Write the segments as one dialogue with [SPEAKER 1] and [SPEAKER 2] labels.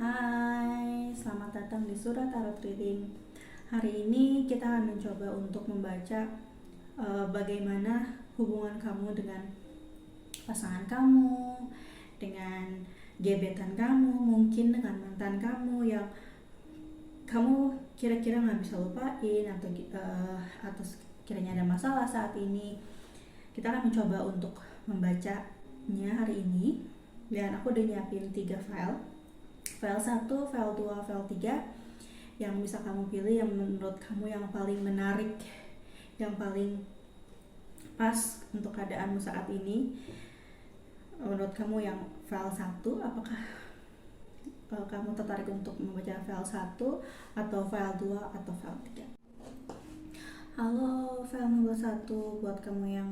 [SPEAKER 1] Hai, selamat datang di Surat Tarot Reading. Hari ini kita akan mencoba untuk membaca bagaimana hubungan kamu dengan pasangan kamu, dengan gebetan kamu, mungkin dengan mantan kamu yang kamu kira-kira nggak bisa lupain atau kiranya ada masalah saat ini. Kita akan mencoba untuk membacanya hari ini, dan aku udah nyiapin 3 file 1, file 2, file 3 yang bisa kamu pilih yang menurut kamu yang paling menarik, yang paling pas untuk keadaanmu saat ini. Menurut kamu yang file 1, apakah kamu tertarik untuk membaca file 1 atau file 2 atau file 3? Halo, file nomor 1 buat kamu yang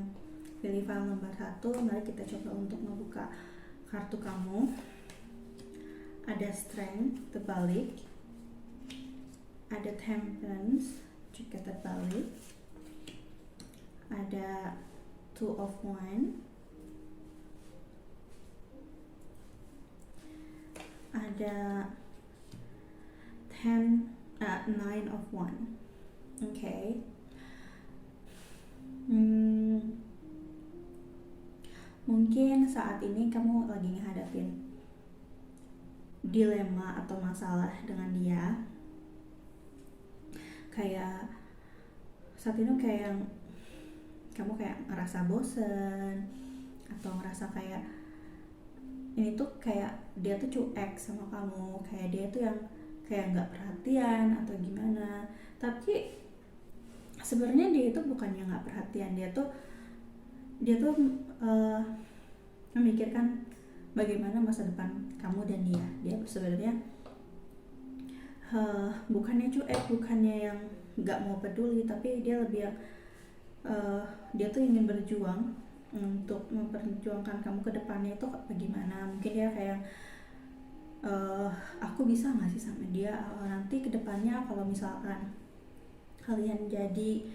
[SPEAKER 1] pilih file nomor 1, mari kita coba untuk membuka kartu kamu. Ada Strength terbalik, ada Temperance juga terbalik, ada Two of Wands, ada Nine of Wands. Okay. Mungkin saat ini kamu lagi ngadapin dilema atau masalah dengan dia. Kayak saat ini kayak kamu kayak ngerasa bosen atau ngerasa kayak ini tuh kayak dia tuh cuek sama kamu, kayak dia tuh yang kayak nggak perhatian atau gimana. Tapi sebenarnya dia itu bukannya nggak perhatian, dia tuh memikirkan bagaimana masa depan kamu dan dia. Dia sebenarnya bukannya cuek, bukannya yang nggak mau peduli, tapi dia lebih dia tuh ingin berjuang untuk memperjuangkan kamu ke depannya itu bagaimana. Mungkin dia kayak aku bisa nggak sih sama dia nanti ke depannya kalau misalkan kalian jadi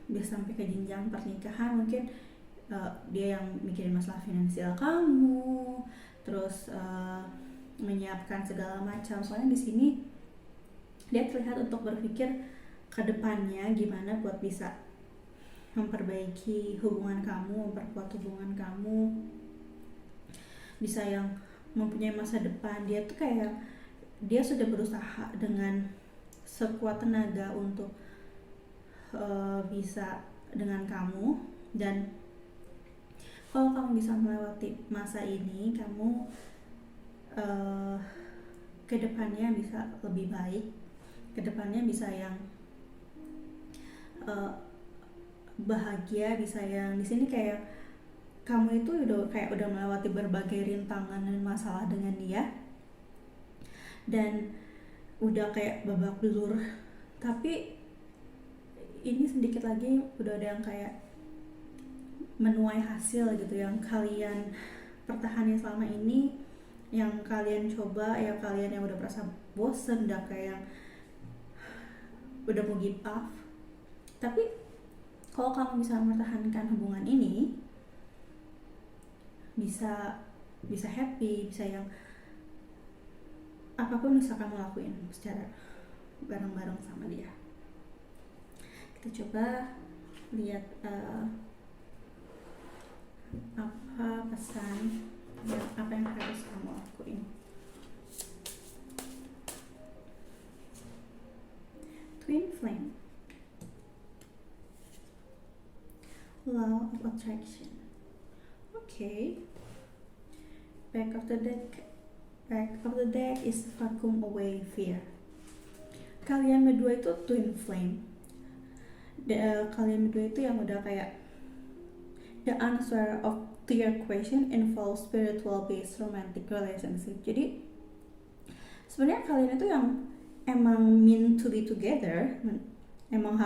[SPEAKER 1] bisa sampai ke jenjang pernikahan. Mungkin dia yang mikirin masalah finansial kamu, terus menyiapkan segala macam. Soalnya di sini dia terlihat untuk berpikir ke depannya gimana buat bisa memperbaiki hubungan kamu, memperkuat hubungan kamu, bisa yang mempunyai masa depan. Dia tuh kayak dia sudah berusaha dengan sekuat tenaga untuk bisa dengan kamu, dan kalau kamu bisa melewati masa ini, kamu kedepannya bisa lebih baik, kedepannya bisa yang bahagia, bisa yang di sini kayak kamu itu udah melewati berbagai rintangan dan masalah dengan dia, dan udah kayak babak belur. Tapi ini sedikit lagi udah ada yang kayak menuai hasil gitu, yang kalian pertahanin selama ini, yang kalian coba, ya kalian yang udah merasa bosen, udah kayak udah mau give up. Tapi kalau kamu bisa mempertahankan hubungan ini, bisa happy, bisa yang apapun bisa kamu lakuin secara bareng-bareng sama dia. Kita coba lihat apa pesan, apa yang harus kamu lakuin. Twin Flame, Law of Attraction. Okay. Back of the deck is Vacuum Away Fear. Kalian berdua itu Twin Flame. Kalian berdua itu yang udah kayak the answer to your question involves spiritual based romantic relationship. Jadi sebenarnya kalian itu yang emang meant to be together, emang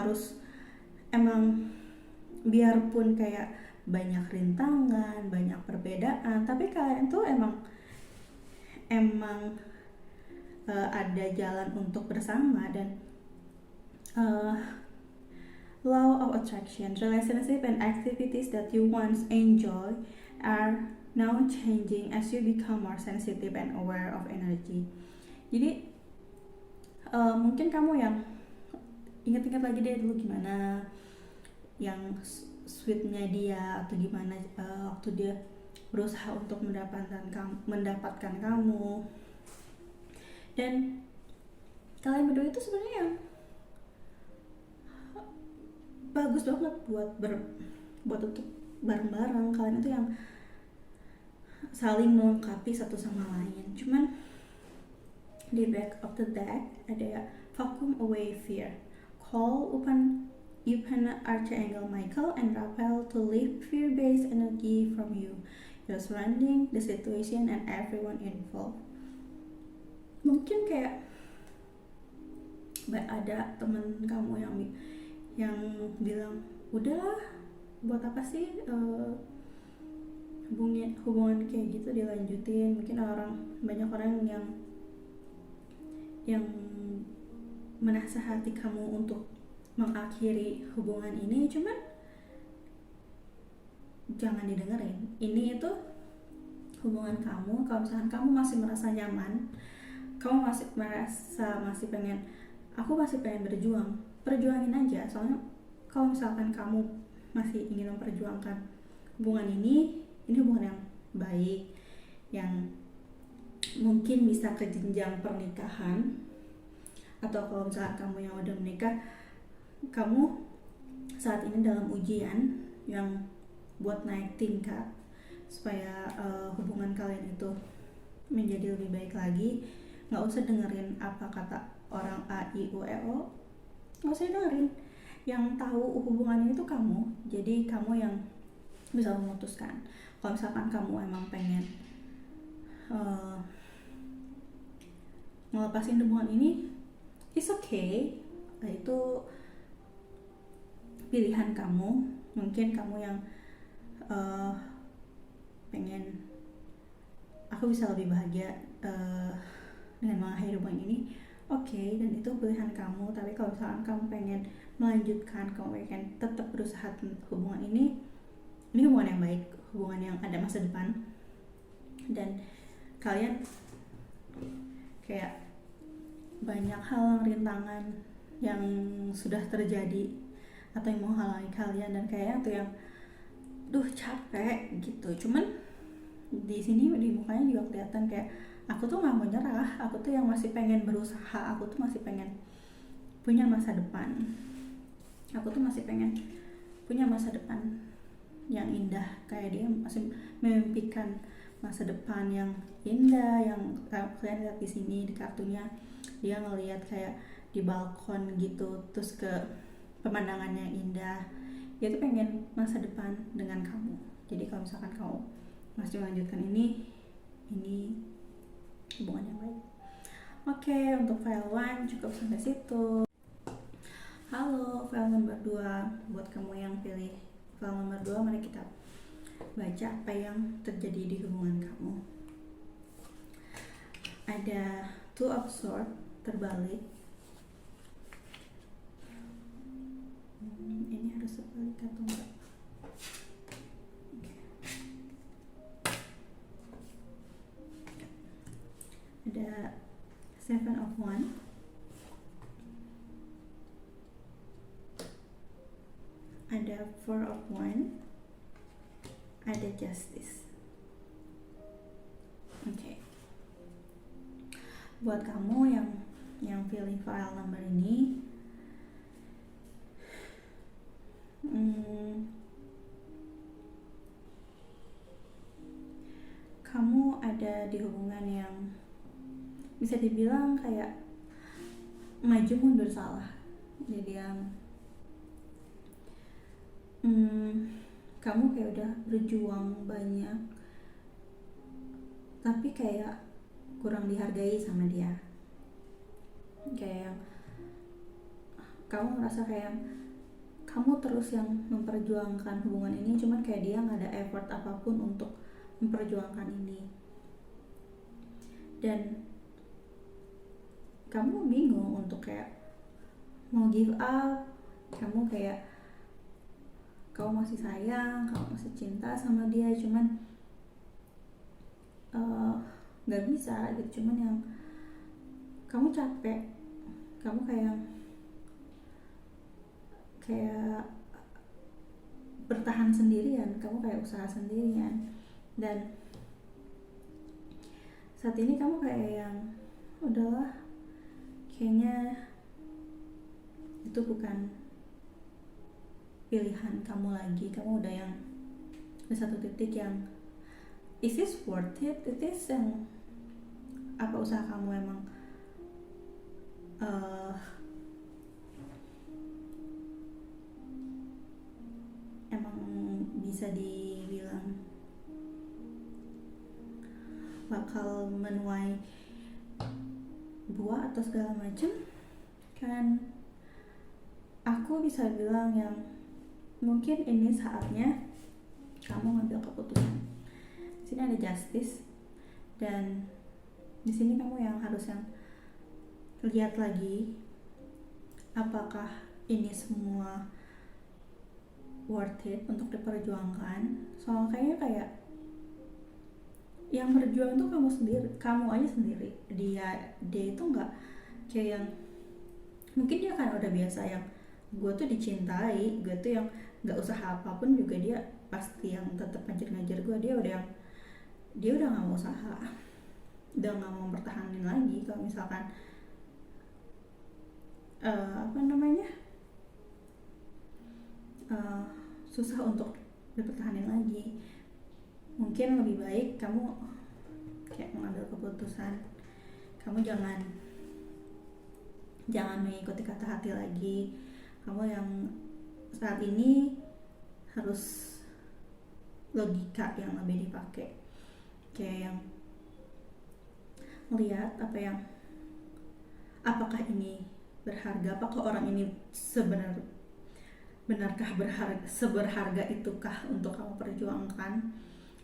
[SPEAKER 1] biarpun kayak banyak rintangan, banyak perbedaan, tapi kalian tuh emang ada jalan untuk bersama. Dan Law of Attraction, relationship and activities that you once enjoy are now changing as you become more sensitive and aware of energy. Jadi mungkin kamu yang ingat-ingat lagi deh dulu gimana yang sweetnya dia atau gimana waktu dia berusaha untuk mendapatkan kamu. Dan kalian berdua itu sebenarnya yang bagus banget buat untuk bareng-bareng. Kalian itu yang saling melengkapi satu sama lain. Cuman di back of the deck ada vacuum away fear, call upon Archangel Michael and Raphael to lift fear-based energy from you, your surrounding, the situation, and everyone involved. Mungkin kayak ada teman kamu yang bilang, udahlah, buat apa sih hubungan kayak gitu dilanjutin. Mungkin banyak orang yang menasihati kamu untuk mengakhiri hubungan ini, cuman jangan didengerin. Ini itu hubungan kamu. Kalau misalkan kamu masih merasa nyaman, kamu masih pengen, aku masih pengen berjuang, perjuangin aja. Soalnya kalau misalkan kamu masih ingin memperjuangkan hubungan ini hubungan yang baik, yang mungkin bisa ke jenjang pernikahan. Atau kalau misalkan kamu yang udah menikah, kamu saat ini dalam ujian yang buat naik tingkat supaya hubungan kalian itu menjadi lebih baik lagi. Nggak usah dengerin apa kata orang A, I, U, E, O. Nggak usah dengerin. Yang tahu hubungannya itu kamu. Jadi kamu yang bisa memutuskan. Kalau misalkan kamu emang pengen ngelepasin hubungan ini, it's okay. Itu pilihan kamu. Mungkin kamu yang pengen, aku bisa lebih bahagia dengan mengakhiri hubungan ini, okay, dan itu pilihan kamu. Tapi kalau misalkan kamu pengen melanjutkan, kamu pengen tetap berusaha hubungan ini hubungan yang baik, hubungan yang ada masa depan, dan kalian kayak banyak hal rintangan yang sudah terjadi atau yang menghalangi kalian, dan kayaknya tuh yang capek gitu. Cuman di sini di mukanya juga kelihatan kayak aku tuh nggak mau nyerah, aku tuh yang masih pengen berusaha, aku tuh masih pengen punya masa depan, aku tuh masih pengen punya masa depan yang indah. Kayak dia masih memimpikan masa depan yang indah, yang kalian lihat di sini di kartunya. Dia ngelihat kayak di balkon gitu, terus ke pemandangan yang indah. Dia tuh pengen masa depan dengan kamu. Jadi kalau misalkan kamu masih melanjutkan ini hubungan yang baik. Oke, untuk file 1 cukup sampai situ. Halo, file nomor 2. Buat kamu yang pilih file nomor 2, mari kita baca apa yang terjadi di hubungan kamu. Ada Two of Swords terbalik. Ini harus sebalik atau enggak? Ada Seven of Wands, ada Four of Wands, ada Justice. Oke. Buat kamu yang pilih file number ini, kamu ada di hubungan yang bisa dibilang kayak maju mundur salah. Jadi yang kamu kayak udah berjuang banyak, tapi kayak kurang dihargai sama dia. Kayak kamu merasa kayak kamu terus yang memperjuangkan hubungan ini, cuman kayak dia gak ada effort apapun untuk memperjuangkan ini. Dan kamu bingung untuk kayak mau give up. Kamu kayak kamu masih sayang, kamu masih cinta sama dia, cuman nggak bisa gitu, cuman yang kamu capek, kamu kayak bertahan sendirian, kamu kayak usaha sendirian, dan saat ini kamu kayak yang udahlah, kayaknya itu bukan pilihan kamu lagi. Kamu udah yang di satu titik yang is this worth it, yang apa usaha kamu emang emang bisa dibilang bakal menuai buah atau segala macam. Kan aku bisa bilang yang mungkin ini saatnya kamu ngambil keputusan. Di sini ada justice, dan di sini kamu yang harus yang lihat lagi apakah ini semua worth it untuk diperjuangkan. Soalnya kayaknya kayak yang berjuang tuh kamu sendiri, kamu aja sendiri. Dia itu nggak kayak yang, mungkin dia kan udah biasa yang gue tuh dicintai, gue tuh yang nggak usaha apapun juga dia pasti yang tetap ngajar gue. Dia udah nggak mau usaha, udah nggak mau bertahanin lagi. Kalau misalkan susah untuk dipertahanin lagi, mungkin lebih baik kamu kayak mengambil keputusan. Kamu jangan mengikuti kata hati lagi. Kamu yang saat ini harus logika yang lebih dipakai, kayak yang melihat apakah ini berharga, apakah orang ini benarkah seberharga itukah untuk kamu perjuangkan.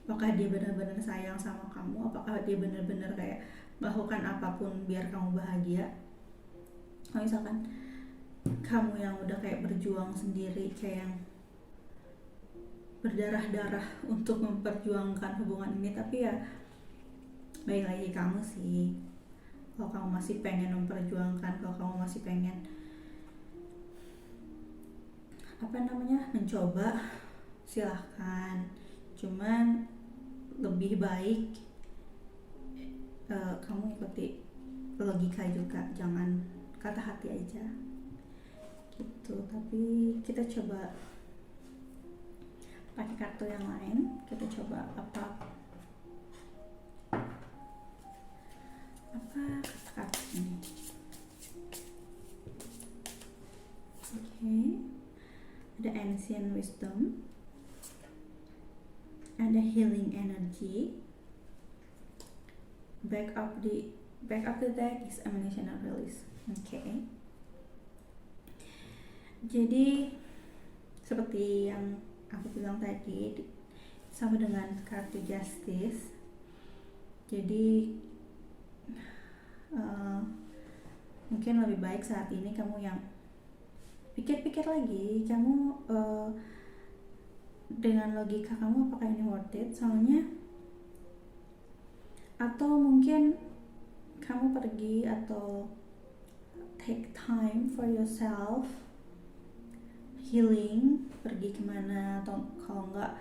[SPEAKER 1] Apakah dia benar-benar sayang sama kamu, apakah dia benar-benar kayak melakukan apapun biar kamu bahagia. Kalau misalkan kamu yang udah kayak berjuang sendiri, kayak yang berdarah-darah untuk memperjuangkan hubungan ini, tapi ya baik lagi kamu sih. Kalau kamu masih pengen memperjuangkan, kalau kamu masih pengen mencoba, silahkan. Cuman lebih baik kamu ikuti logika juga, jangan kata hati aja gitu. Tapi kita coba pakai kartu yang lain. Kita coba apa kartu ini. Oke. Ada ancient wisdom, ada healing energy, back up the deck is emotional release. Okay. Jadi seperti yang aku bilang tadi, sama dengan kartu justice. Jadi mungkin lebih baik saat ini kamu yang pikir-pikir lagi, kamu dengan logika kamu apakah ini worth it. Soalnya, atau mungkin kamu pergi atau take time for yourself, healing, pergi kemana, atau kalau enggak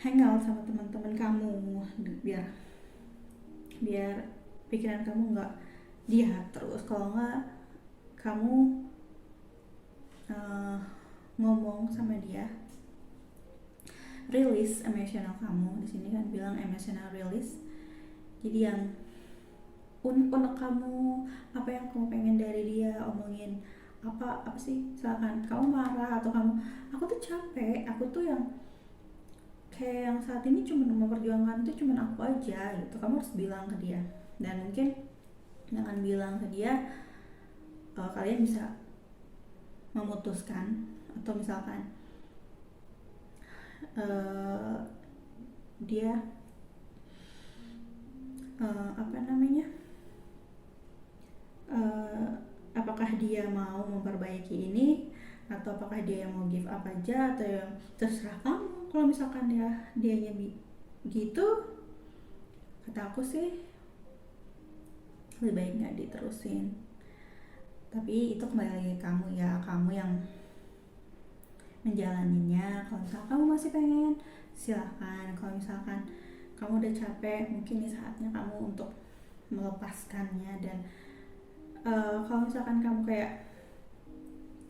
[SPEAKER 1] hangout sama teman-teman kamu, biar pikiran kamu enggak dihat terus. Kalau enggak, kamu ngomong sama dia, release emosional kamu. Di sini kan bilang emotional release. Jadi yang unek kamu, apa yang kamu pengen dari dia, omongin apa sih. Misalkan kamu marah atau aku tuh capek, aku tuh yang kayak yang saat ini cuma memperjuangkan tuh cuma aku aja gitu. Kamu harus bilang ke dia, dan mungkin dengan bilang ke dia kalian bisa memutuskan. Atau misalkan dia apakah dia mau memperbaiki ini, atau apakah dia yang mau give up aja, atau yang terserah kamu. Kalau misalkan dianya gitu, kata aku sih lebih baik nggak diterusin. Tapi itu kembali lagi ke kamu ya, kamu yang menjalaninya. Kalau misalkan kamu masih pengen, silahkan. Kalau misalkan kamu udah capek, mungkin ini saatnya kamu untuk melepaskannya. Dan kalau misalkan kamu kayak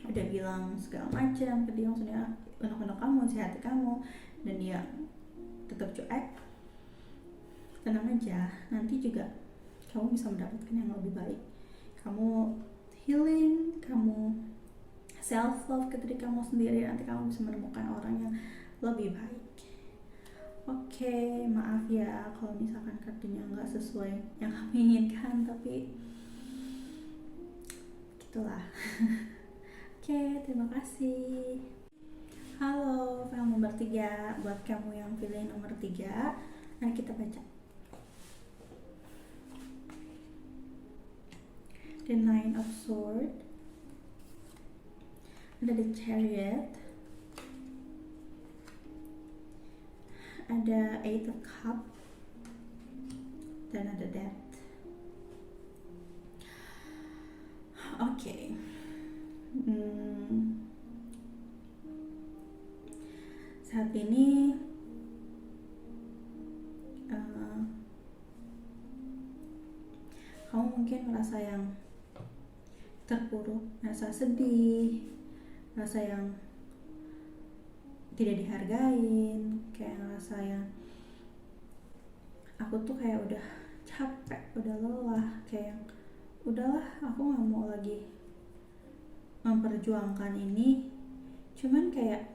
[SPEAKER 1] udah bilang segala macam ke dia, maksudnya unek-unek kamu, isi hati kamu, dan dia tetap cuek, tenang aja, nanti juga kamu bisa mendapatkan yang lebih baik. Kamu healing, kamu self love ke diri kamu sendiri, nanti kamu bisa menemukan orang yang lebih baik. Oke, maaf ya kalau misalkan kartunya nggak sesuai yang kamu inginkan, tapi gitulah. Oke, terima kasih. Halo, file nomor 3. Buat kamu yang pilih nomor 3, mari kita baca. The Nine of Swords, ada The Chariot, ada Eight of Cups, dan ada Death. Oke. Saat ini kamu mungkin merasa yang terpuruk, merasa sedih, merasa yang tidak dihargain, kayak ngerasa yang aku tuh kayak udah capek, udah lelah, kayak udahlah aku gak mau lagi memperjuangkan ini. Cuman kayak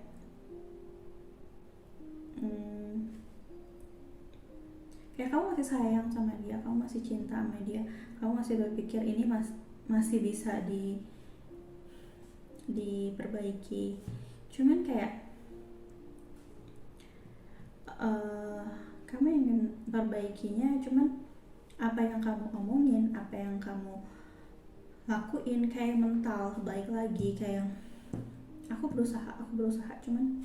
[SPEAKER 1] kayak kamu masih sayang sama dia, kamu masih cinta sama dia, kamu masih berpikir ini masih bisa diperbaiki. Cuman kayak kamu ingin perbaikinya, cuman apa yang kamu omongin, apa yang kamu lakuin kayak mental baik lagi, kayak aku berusaha, cuman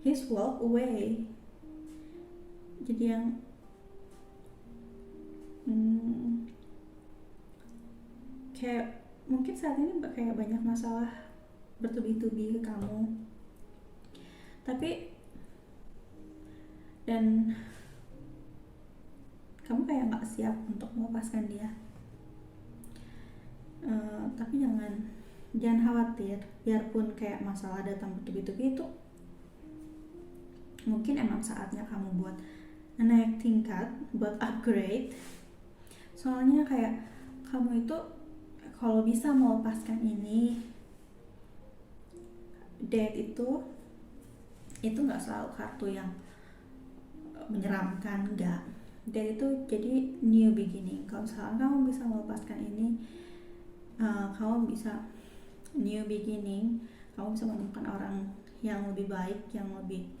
[SPEAKER 1] he's walk away. Jadi yang kayak mungkin saat ini kayak banyak masalah bertubi-tubi ke kamu, tapi dan kamu kayak gak siap untuk melepaskan dia. Tapi jangan khawatir, biarpun kayak masalah datang bertubi-tubi, itu mungkin emang saatnya kamu buat naik tingkat, buat upgrade. Soalnya kayak kamu itu kalau bisa melepaskan ini, Death itu nggak selalu kartu yang menyeramkan, enggak. Death itu jadi new beginning. Kalau misalkan kamu bisa melepaskan ini, kamu bisa new beginning, kamu bisa menemukan orang yang lebih baik, yang lebih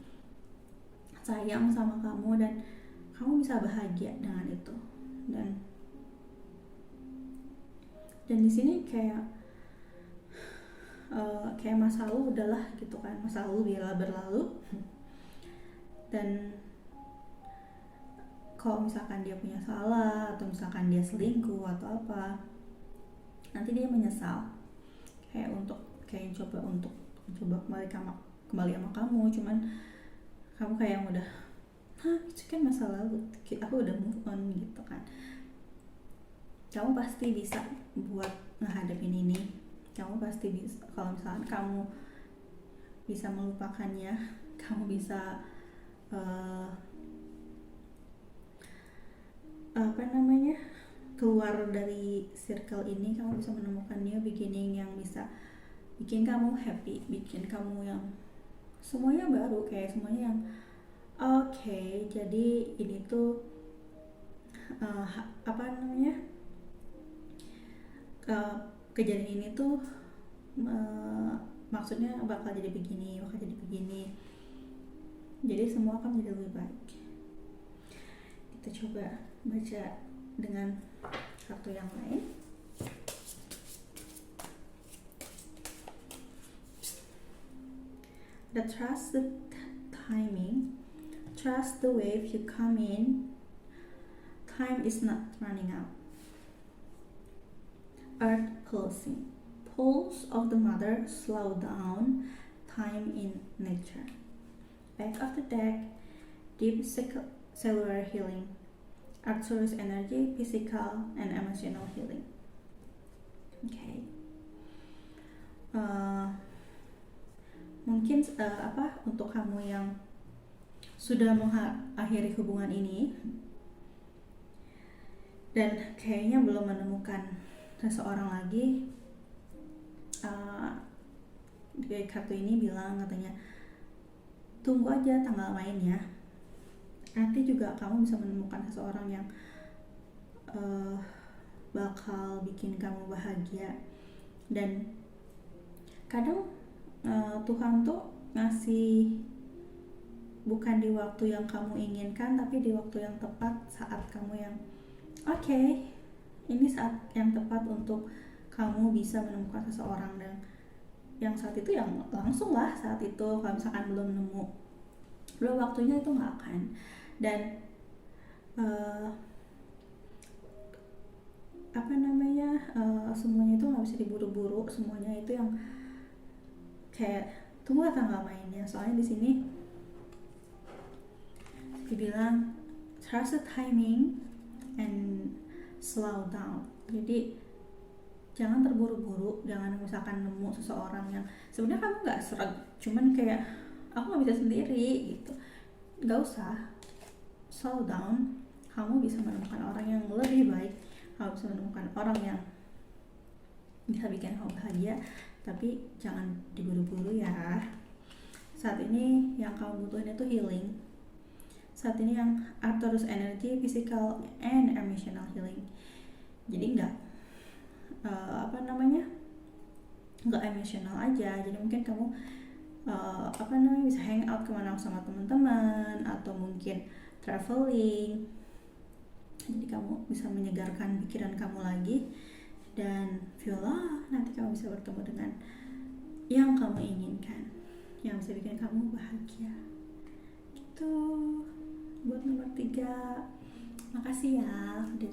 [SPEAKER 1] sayang sama kamu, dan kamu bisa bahagia dengan itu. Dan di sini kayak masa lalu udahlah gitu kan, masa lalu biarlah berlalu. Dan kalau misalkan dia punya salah, atau misalkan dia selingkuh atau apa, nanti dia menyesal, kayak coba kembali sama kamu. Cuman kamu kayak yang udah, itu kan masa lalu, aku udah move on gitu kan. Kamu pasti bisa buat ngehadapin ini. Kamu pasti bisa. Kalau misalkan kamu bisa melupakannya, kamu bisa keluar dari circle ini, kamu bisa menemukan new beginning yang bisa bikin kamu happy, bikin kamu yang semuanya baru, kayak semuanya yang oke. Jadi ini tuh kejadian ini tuh maksudnya bakal jadi begini. Jadi semua akan menjadi lebih baik. Kita coba baca dengan kartu yang lain. The trusted timing, trust the wave you come in. Time is not running out. Earth closing. Pulse of the mother slow down time in nature. Back of the deck, deep cellular healing. Arcturus energy, physical and emotional healing. Okay. Mungkin untuk kamu yang sudah mengakhiri hubungan ini dan kayaknya belum menemukan seseorang lagi, kartu ini bilang katanya tunggu aja tanggal mainnya, nanti juga kamu bisa menemukan seseorang yang bakal bikin kamu bahagia. Dan kadang Tuhan tuh ngasih bukan di waktu yang kamu inginkan, tapi di waktu yang tepat, saat kamu yang oke, ini saat yang tepat untuk kamu bisa menemukan seseorang. Dan yang saat itu yang langsung lah saat itu. Kalau misalkan belum waktunya, itu nggak akan. Dan semuanya itu nggak bisa diburu-buru. Semuanya itu yang kayak tunggu tanggal mainnya. Soalnya di sini dibilang trust the timing and slow down. Jadi jangan terburu-buru, jangan misalkan nemu seseorang yang sebenarnya kamu nggak seret, cuman kayak aku nggak bisa sendiri gitu. Nggak usah, slow down. Kamu bisa menemukan orang yang lebih baik, kamu bisa menemukan orang yang bisa bikin kamu bahagia, tapi jangan diburu-buru ya. Saat ini yang kamu butuhin itu healing. Saat ini yang Arcturus energy, physical and emotional healing. Jadi nggak nggak emotional aja. Jadi mungkin kamu bisa hang out kemana sama teman-teman, atau mungkin traveling. Jadi kamu bisa menyegarkan pikiran kamu lagi, dan voila, nanti kamu bisa bertemu dengan yang kamu inginkan, yang bisa bikin kamu bahagia. Gitu. Buat nomor 3, makasih ya udah